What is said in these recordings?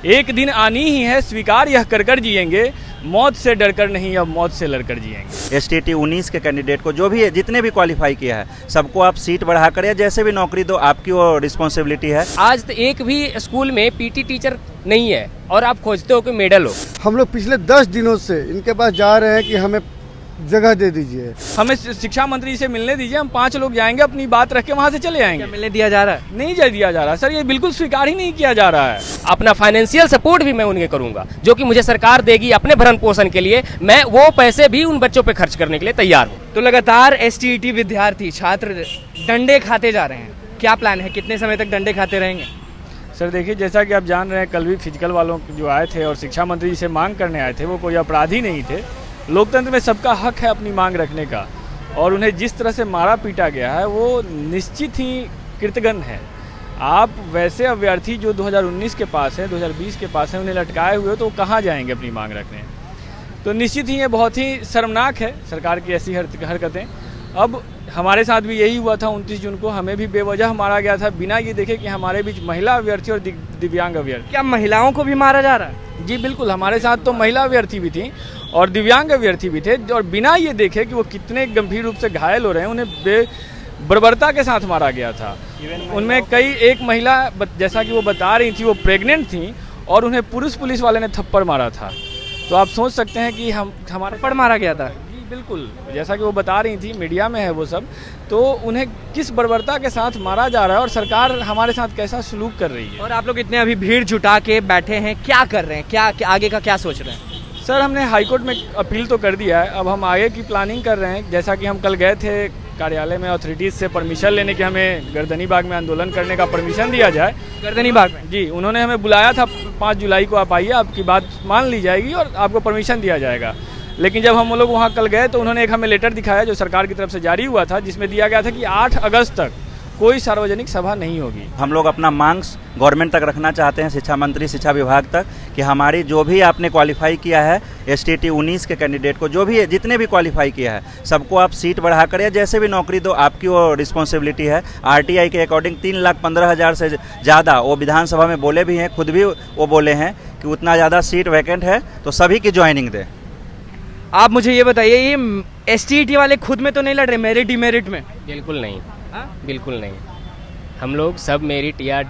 एक दिन आनी ही है, स्वीकार यह कर कर जिएंगे, मौत से डरकर नहीं अब मौत से लड़कर जिएंगे। STT 19 के कैंडिडेट को जो भी जितने भी क्वालिफाई किया है सबको आप सीट बढ़ाकर या जैसे भी नौकरी दो, आपकी वो रिस्पॉन्सिबिलिटी है। आज तो एक भी स्कूल में PT टीचर नहीं है और आप खोजते हो कि मेडल हो। हम लोग पिछले 10 दिनों से इनके पास जा रहे हैं कि हमें जगह दे दीजिए, हमें शिक्षा मंत्री से मिलने दीजिए, हम 5 लोग जाएंगे, अपनी बात रख के वहाँ से चले आएंगे। मिलने दिया जा रहा है? नहीं दिया जा रहा सर, ये बिल्कुल स्वीकार ही नहीं किया जा रहा है। अपना फाइनेंशियल सपोर्ट भी मैं उन्हें करूंगा, जो कि मुझे सरकार देगी अपने भरण पोषण के लिए, मैं वो पैसे भी उन बच्चों पे खर्च करने के लिए तैयार हूँ। तो लगातार STT विद्यार्थी छात्र डंडे खाते जा रहे हैं, क्या प्लान है, कितने समय तक डंडे खाते रहेंगे? सर देखिए, जैसा कि आप जान रहे हैं, कल भी फिजिकल वालों जो आए थे और शिक्षा मंत्री जी से मांग करने आए थे, वो कोई अपराधी नहीं थे। लोकतंत्र में सबका हक है अपनी मांग रखने का, और उन्हें जिस तरह से मारा पीटा गया है वो निश्चित ही कृतघ्न है। आप वैसे अभ्यर्थी जो 2019 के पास हैं, 2020 के पास हैं, उन्हें लटकाए हुए तो कहाँ जाएंगे अपनी मांग रखने? तो निश्चित ही ये बहुत ही शर्मनाक है सरकार की ऐसी हरकतें। अब हमारे साथ भी यही हुआ था 29 जून को, हमें भी बेवजह मारा गया था बिना ये देखे कि हमारे बीच महिला अभ्यर्थी और दिव्यांग अभ्यर्थी। क्या महिलाओं को भी मारा जा रहा है? जी बिल्कुल, हमारे साथ तो महिला अभ्यर्थी भी थी और दिव्यांग अभ्यर्थी भी थे, और बिना ये देखे कि वो कितने गंभीर रूप से घायल हो रहे हैं, उन्हें बर्बरता के साथ मारा गया था। उनमें एक महिला, जैसा कि वो बता रही थी, वो प्रेग्नेंट थी और उन्हें पुलिस वाले ने थप्पड़ मारा था। तो आप सोच सकते हैं कि हमारा थप्पड़ मारा गया था। जी बिल्कुल, जैसा कि वो बता रही थी, मीडिया में है वो सब, तो उन्हें किस बर्बरता के साथ मारा जा रहा है और सरकार हमारे साथ कैसा सलूक कर रही है। और आप लोग इतने अभी भीड़ जुटा के बैठे हैं, क्या कर रहे हैं, क्या आगे का क्या सोच रहे हैं? सर हमने हाईकोर्ट में अपील तो कर दिया है, अब हम आगे की प्लानिंग कर रहे हैं। जैसा कि हम कल गए थे कार्यालय में अथॉरिटीज़ से परमिशन लेने की, हमें गर्दनी बाग में आंदोलन करने का परमिशन दिया जाए। गर्दनी बाग में? जी, उन्होंने हमें बुलाया था 5 जुलाई को, आप आइए, आपकी बात मान ली जाएगी और आपको परमिशन दिया जाएगा। लेकिन जब हम लोग वहाँ कल गए तो उन्होंने एक हमें लेटर दिखाया जो सरकार की तरफ से जारी हुआ था, जिसमें दिया गया था कि 8 अगस्त तक कोई सार्वजनिक सभा नहीं होगी। हम लोग अपना मांग गवर्नमेंट तक रखना चाहते हैं, शिक्षा मंत्री, शिक्षा विभाग तक, कि हमारी जो भी आपने क्वालिफाई किया है STT 19 के कैंडिडेट को जो भी जितने भी क्वालिफाई किया है सबको आप सीट बढ़ाकर या जैसे भी नौकरी दो, आपकी वो रिस्पॉन्सिबिलिटी है। RTI के अकॉर्डिंग 3,15,000 से ज़्यादा वो विधानसभा में बोले भी हैं, खुद भी वो बोले हैं कि उतना ज़्यादा सीट वैकेंट है तो सभी की ज्वाइनिंग दें। आप मुझे ये बताइए, ये STT वाले खुद में तो नहीं लड़ रहे मेरिट डिमेरिट में? बिल्कुल नहीं, बिल्कुल नहीं। हम लोग सब मेरिट या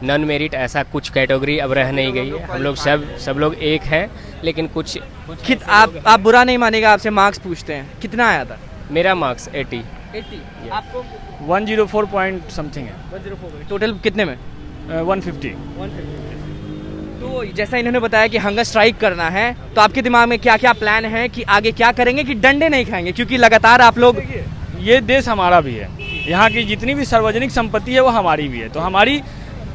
नॉन मेरिट ऐसा कुछ कैटेगरी अब रह नहीं गई है। हम लोग सब लोग एक हैं, लेकिन कुछ आप बुरा नहीं मानेगा, आपसे मार्क्स पूछते हैं, कितना आया था? मेरा मार्क्स 80। आपको 104 पॉइंट समथिंग है। 104 टोटल कितने में? 150। तो जैसा इन्होंने बताया कि हंगर स्ट्राइक करना है, तो आपके दिमाग में क्या क्या प्लान है कि आगे क्या करेंगे, कि डंडे नहीं खाएंगे? क्योंकि लगातार आप लोग, ये देश हमारा भी है, यहाँ की जितनी भी सार्वजनिक संपत्ति है वो हमारी भी है। तो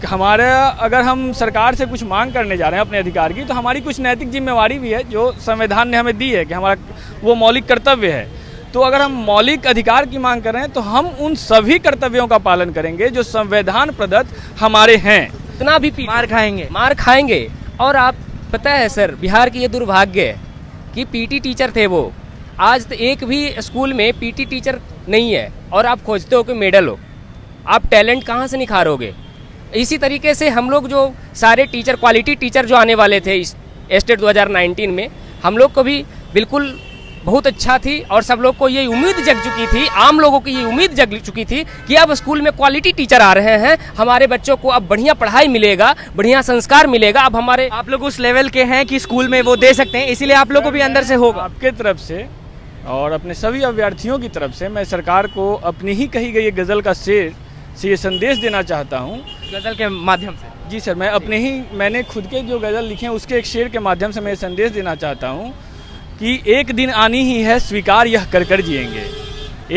हमारा अगर हम सरकार से कुछ मांग करने जा रहे हैं अपने अधिकार की, तो हमारी कुछ नैतिक जिम्मेवारी भी है जो संविधान ने हमें दी है कि हमारा वो मौलिक कर्तव्य है। तो अगर हम मौलिक अधिकार की मांग कर रहे हैं तो हम उन सभी कर्तव्यों का पालन करेंगे जो संविधान प्रदत्त हमारे हैं। इतना भी मार खाएंगे। और आप पता है सर, बिहार की ये दुर्भाग्य है कि PT टीचर थे वो, आज तो एक भी स्कूल में PT टीचर नहीं है और आप खोजते हो कि मेडल हो। आप टैलेंट कहाँ से निखारोगे? इसी तरीके से हम लोग जो सारे टीचर, क्वालिटी टीचर जो आने वाले थे इस स्टेट 2019 में, हम लोग को भी बिल्कुल बहुत अच्छा थी और सब लोग को ये उम्मीद जग चुकी थी, आम लोगों की ये उम्मीद जग चुकी थी कि अब स्कूल में क्वालिटी टीचर आ रहे हैं, हमारे बच्चों को अब बढ़िया पढ़ाई मिलेगा, बढ़िया संस्कार मिलेगा। अब हमारे आप लोग उस लेवल के हैं कि स्कूल में वो दे सकते हैं, इसीलिए आप लोग को भी अंदर से होगा। आपके तरफ से और अपने सभी अभ्यर्थियों की तरफ से मैं सरकार को अपनी ही कही गई गज़ल का शेर से ये संदेश देना चाहता हूँ। गज़ल के माध्यम से? जी सर, मैंने खुद के जो गज़ल लिखे हैं उसके एक शेर के माध्यम से मैं ये संदेश देना चाहता हूँ कि एक दिन आनी ही है, स्वीकार यह कर कर जिएंगे।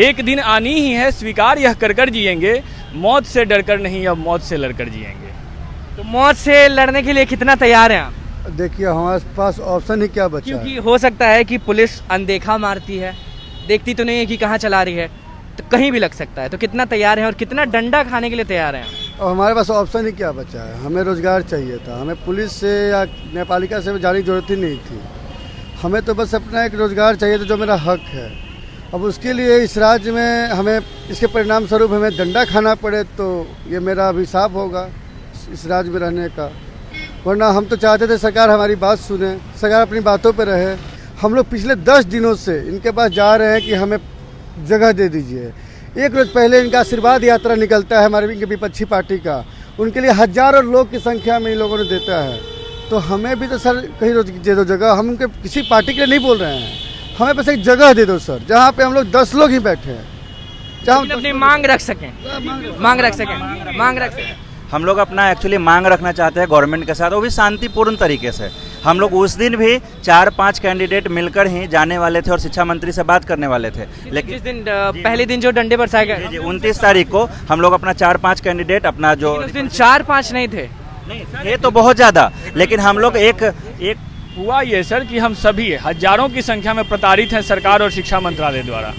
एक दिन आनी ही है, स्वीकार यह कर कर जिएंगे, मौत से डरकर नहीं अब मौत से लड़कर जिएंगे। तो मौत से लड़ने के लिए कितना तैयार हैं आप? देखिए हमारे पास ऑप्शन ही क्या बचा है। क्योंकि हो सकता है कि पुलिस अनदेखा मारती है, देखती तो नहीं है कि कहाँ चला रही है, तो कहीं भी लग सकता है। तो कितना तैयार है और कितना डंडा खाने के लिए तैयार हैं? और हमारे पास ऑप्शन ही क्या बचा है। हमें रोजगार चाहिए था, हमें पुलिस से या न्यायपालिका से जाने की जरूरत ही नहीं थी। हमें तो बस अपना एक रोजगार चाहिए था जो मेरा हक है। अब उसके लिए इस राज्य में हमें इसके परिणाम स्वरूप हमें डंडा खाना पड़े तो ये मेरा अभिशाप होगा इस राज्य में रहने का। वरना हम तो चाहते थे सरकार हमारी बात सुने, सरकार अपनी बातों पर रहे। हम लोग पिछले 10 दिनों से इनके पास जा रहे हैं कि हमें जगह दे दीजिए। एक रोज़ पहले इनका आशीर्वाद यात्रा निकलता है हमारे इनके विपक्षी पार्टी का, उनके लिए हज़ारों लोग की संख्या में इन लोगों ने देता है। तो हमें भी तो सर कहीं रोज दे दो जगह। हम उनके किसी पार्टी के लिए नहीं बोल रहे हैं, हमें बस एक जगह दे दो सर, जहाँ पे हम लोग 10 लोग ही बैठे हैं, जहाँ लेकिन अपनी मांग रख सकें, मांग रख सकें। हम लोग अपना एक्चुअली मांग रखना चाहते हैं गवर्नमेंट के साथ, वो भी शांतिपूर्ण तरीके से। हम लोग उस दिन भी 4-5 कैंडिडेट मिलकर ही जाने वाले थे और शिक्षा मंत्री से बात करने वाले थे, लेकिन जिस दिन पहले दिन जो डंडे बरसाए गए, 29 तारीख को हम लोग अपना 4-5 कैंडिडेट अपना जो उस दिन 4-5 नहीं थे। नहीं ये तो बहुत ज़्यादा, लेकिन हम लोग एक हुआ ये सर कि हम सभी हजारों की संख्या में प्रताड़ित हैं सरकार और शिक्षा मंत्रालय द्वारा।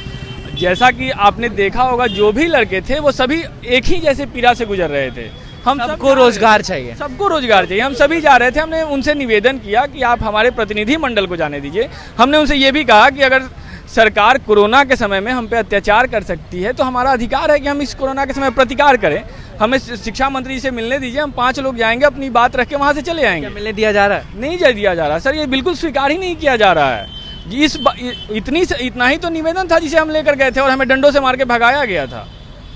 जैसा कि आपने देखा होगा, जो भी लड़के थे वो सभी एक ही जैसे पीड़ा से गुजर रहे थे। हम सबको रोजगार चाहिए, सबको रोजगार चाहिए। हम सभी जा रहे थे, हमने उनसे निवेदन किया कि आप हमारे प्रतिनिधि मंडल को जाने दीजिए। हमने उनसे ये भी कहा कि अगर सरकार कोरोना के समय में हम पे अत्याचार कर सकती है तो हमारा अधिकार है कि हम इस कोरोना के समय प्रतिकार करें। हमें शिक्षा मंत्री जी से मिलने दीजिए, हम 5 लोग जाएंगे, अपनी बात रख के वहाँ से चले आएंगे। मिलने दिया जा रहा है? नहीं दिया जा रहा सर, ये बिल्कुल स्वीकार ही नहीं किया जा रहा है। इतना ही तो निवेदन था जिसे हम लेकर गए थे और हमें डंडों से मार के भगाया गया था।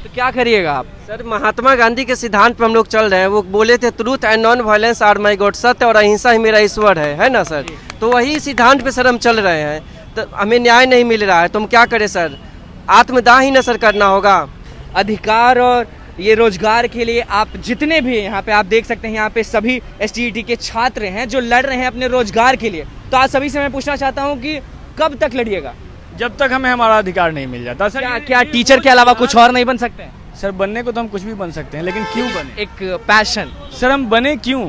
तो क्या करिएगा आप? सर, महात्मा गांधी के सिद्धांत पर हम लोग चल रहे हैं। वो बोले थे truth and nonviolence are my God, सत्य और अहिंसा ही मेरा ईश्वर है ना सर? तो वही सिद्धांत पे सर हम चल रहे हैं। तो हमें न्याय नहीं मिल रहा है तो हम क्या करें सर? आत्मदाह ही न सर करना होगा। अधिकार और ये रोजगार के लिए आप जितने भी यहाँ पे आप देख सकते हैं, यहाँ पे सभी STET के छात्र हैं जो लड़ रहे हैं अपने रोजगार के लिए। तो आज सभी से मैं पूछना चाहता हूँ कि कब तक लड़िएगा? जब तक हमें हमारा अधिकार नहीं मिल जाता सर। क्या टीचर के अलावा कुछ और नहीं बन सकते हैं? सर बनने को तो हम कुछ भी बन सकते हैं, लेकिन क्यों बने? एक पैशन। सर हम बने क्यों?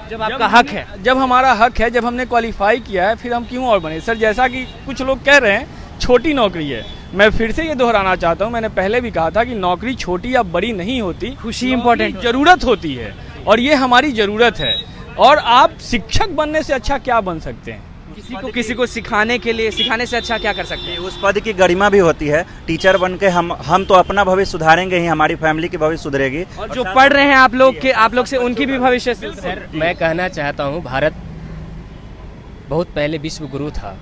जब आपका हक है, जब हमारा हक है, जब हमने क्वालिफाई किया है, फिर हम क्यों और बने? सर जैसा कि कुछ लोग कह रहे हैं छोटी नौकरी है, मैं फिर से ये दोहराना चाहता हूँ, मैंने पहले भी कहा था कि नौकरी छोटी या बड़ी नहीं होती, खुशी इंपॉर्टेंट, जरूरत होती है और ये हमारी जरूरत है। और आप शिक्षक बनने से अच्छा क्या बन सकते हैं? किसी को सिखाने से अच्छा क्या कर सकते हैं? उस पद की गरिमा भी होती है। टीचर बन के हम तो अपना भविष्य सुधारेंगे ही, हमारी फैमिली की भविष्य सुधरेगी। और जो पढ़ रहे हैं आप लोग से उनकी भी भविष्य। सर मैं कहना चाहता हूँ, भारत बहुत पहले विश्व गुरु था।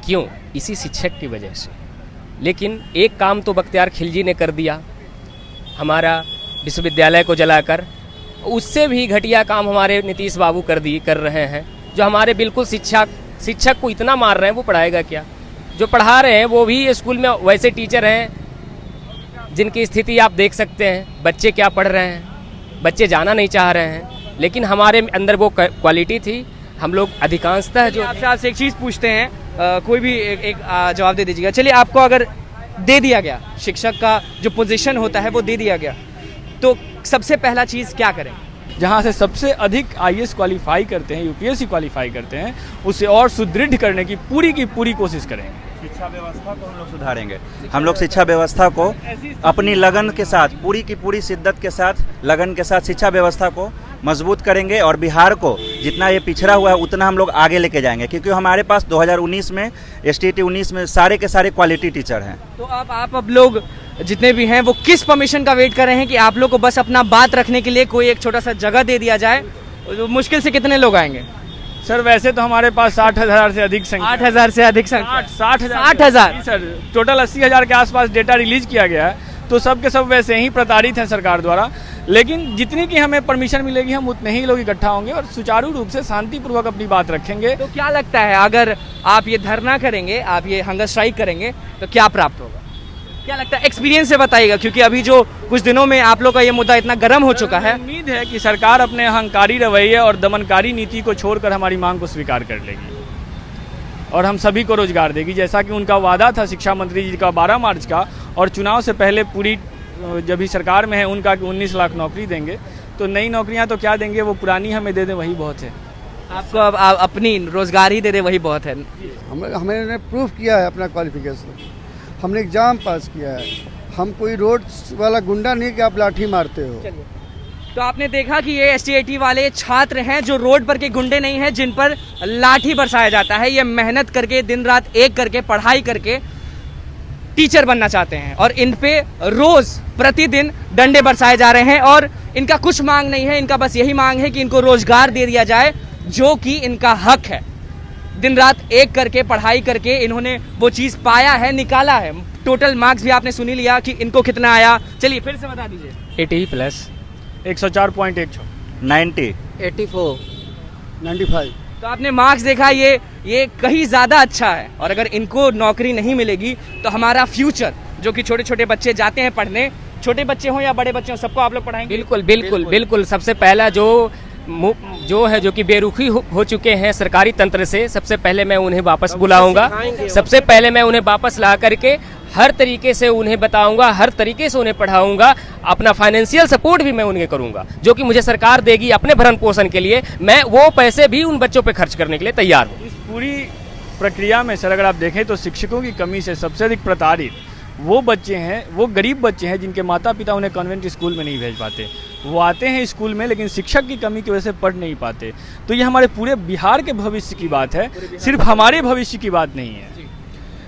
क्यों? इसी शिक्षक की वजह से। लेकिन एक काम तो बख्तियार खिलजी ने कर दिया, हमारा विश्वविद्यालय को जलाकर। उससे भी घटिया काम हमारे नीतीश बाबू कर रहे हैं, जो हमारे बिल्कुल शिक्षक को इतना मार रहे हैं। वो पढ़ाएगा क्या? जो पढ़ा रहे हैं वो भी स्कूल में वैसे टीचर हैं जिनकी स्थिति आप देख सकते हैं। बच्चे क्या पढ़ रहे हैं, बच्चे जाना नहीं चाह रहे हैं। लेकिन हमारे अंदर वो क्वालिटी थी। हम लोग अधिकांशतः जो आपसे एक चीज़ पूछते हैं, कोई भी एक जवाब दे दीजिएगा। चलिए, आपको अगर दे दिया गया, शिक्षक का जो पोजीशन होता है वो दे दिया गया, तो सबसे पहला चीज़ क्या करें? जहाँ से सबसे अधिक IAS क्वालिफाई करते हैं, UPSC क्वालिफाई करते हैं, उसे और सुदृढ़ करने की पूरी कोशिश करेंगे। शिक्षा व्यवस्था को हम लोग सुधारेंगे। हम लोग शिक्षा व्यवस्था को अपनी लगन के साथ, पूरी की पूरी शिद्दत के साथ, लगन के साथ शिक्षा व्यवस्था को मजबूत करेंगे और बिहार को जितना ये पिछड़ा हुआ है उतना हम लोग आगे लेके जाएंगे, क्योंकि हमारे पास 2019 में STET 19 में सारे के सारे क्वालिटी टीचर हैं। तो आप अब लोग जितने भी हैं वो किस परमिशन का वेट कर रहे हैं कि आप लोग को बस अपना बात रखने के लिए कोई एक छोटा सा जगह दे दिया जाए? तो मुश्किल से कितने लोग आएंगे? सर वैसे तो हमारे पास 60,000 से अधिक संख्या, 8,000 से अधिक संख्या, 60,000 सर, टोटल 80,000 के आसपास डेटा रिलीज किया गया है। तो सब के सब वैसे ही प्रताड़ित हैं सरकार द्वारा। लेकिन जितनी की हमें परमिशन मिलेगी हम उतने ही लोग इकट्ठा होंगे और सुचारू रूप से शांतिपूर्वक अपनी बात रखेंगे। तो क्या लगता है, अगर आप ये धरना करेंगे, आप ये हंगर स्ट्राइक करेंगे, तो क्या प्राप्त होगा? क्या लगता है? एक्सपीरियंस से बताइएगा, क्योंकि अभी जो कुछ दिनों में आप लोग का ये मुद्दा इतना गर्म हो चुका है। उम्मीद है कि सरकार अपने अहंकारी रवैये और दमनकारी नीति को छोड़कर हमारी मांग को स्वीकार कर लेगी और हम सभी को रोजगार देगी, जैसा कि उनका वादा था शिक्षा मंत्री जी का 12 मार्च का, और चुनाव से पहले पूरी जब भी सरकार में है उनका कि 19 लाख नौकरी देंगे। तो नई नौकरियां तो क्या देंगे, वो पुरानी हमें दे दें वही बहुत है। आपको अब अपनी रोजगार ही दे दे वही बहुत है। हमने प्रूफ किया है अपना क्वालिफिकेशन, हमने एग्जाम पास किया है। हम कोई रोड वाला गुंडा नहीं कि आप लाठी मारते हो। तो आपने देखा कि ये STET वाले छात्र हैं जो रोड पर के गुंडे नहीं हैं जिन पर लाठी बरसाया जाता है। ये मेहनत करके, दिन रात एक करके, पढ़ाई करके टीचर बनना चाहते हैं और इन पे रोज प्रतिदिन डंडे बरसाए जा रहे हैं। और इनका कुछ मांग नहीं है, इनका बस यही मांग है कि इनको रोजगार दे दिया जाए जो कि इनका हक है। दिन रात एक करके पढ़ाई करके इन्होंने वो चीज़ पाया है, निकाला है। टोटल मार्क्स भी आपने सुनी लिया कि इनको कितना आया, चलिए फिर से बता दीजिए। 80+। 104.1 90 84 95। तो आपने मार्क्स देखा, ये कहीं ज़्यादा अच्छा है। और अगर इनको नौकरी नहीं मिलेगी तो हमारा फ्यूचर, जो कि छोटे छोटे बच्चे जाते हैं पढ़ने, छोटे बच्चे हों या बड़े बच्चे हों, सबको आप लोग पढ़ाएंगे। बिल्कुल बिल्कुल बिल्कुल। सबसे पहला जो है, जो कि बेरुखी हो चुके हैं सरकारी तंत्र से, सबसे पहले मैं उन्हें वापस बुलाऊंगा। सबसे पहले मैं उन्हें वापस ला करके हर तरीके से उन्हें बताऊंगा, हर तरीके से उन्हें पढ़ाऊंगा। अपना फाइनेंशियल सपोर्ट भी मैं उन्हें करूंगा, जो कि मुझे सरकार देगी अपने भरण पोषण के लिए। मैं वो पैसे भी उन बच्चों पे खर्च करने के लिए तैयार हूँ। इस पूरी प्रक्रिया में सर अगर आप देखें तो शिक्षकों की कमी से सबसे अधिक प्रताड़ित वो बच्चे हैं, वो गरीब बच्चे हैं जिनके माता पिता उन्हें कॉन्वेंट स्कूल में नहीं भेज पाते। वो आते हैं स्कूल में लेकिन शिक्षक की कमी की वजह से पढ़ नहीं पाते। तो ये हमारे पूरे बिहार के भविष्य की बात है, सिर्फ हमारे भविष्य की बात नहीं है।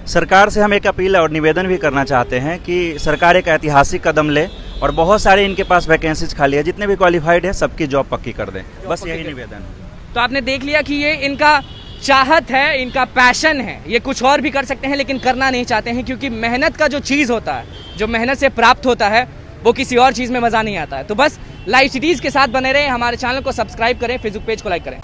सरकार से हम एक अपील और निवेदन भी करना चाहते हैं कि सरकार एक ऐतिहासिक कदम ले और बहुत सारे इनके पास वैकेंसीज खाली है, जितने भी क्वालिफाइड है सबकी जॉब पक्की कर दें, बस यही निवेदन है। तो आपने देख लिया कि ये इनका चाहत है, इनका पैशन है। ये कुछ और भी कर सकते हैं लेकिन करना नहीं चाहते हैं, क्योंकि मेहनत का जो चीज़ होता है, जो मेहनत से प्राप्त होता है, वो किसी और चीज़ में मज़ा नहीं आता है। तो बस लाइव सिटीज़ के साथ बने रहें, हमारे चैनल को सब्सक्राइब करें, फेसबुक पेज को लाइक करें।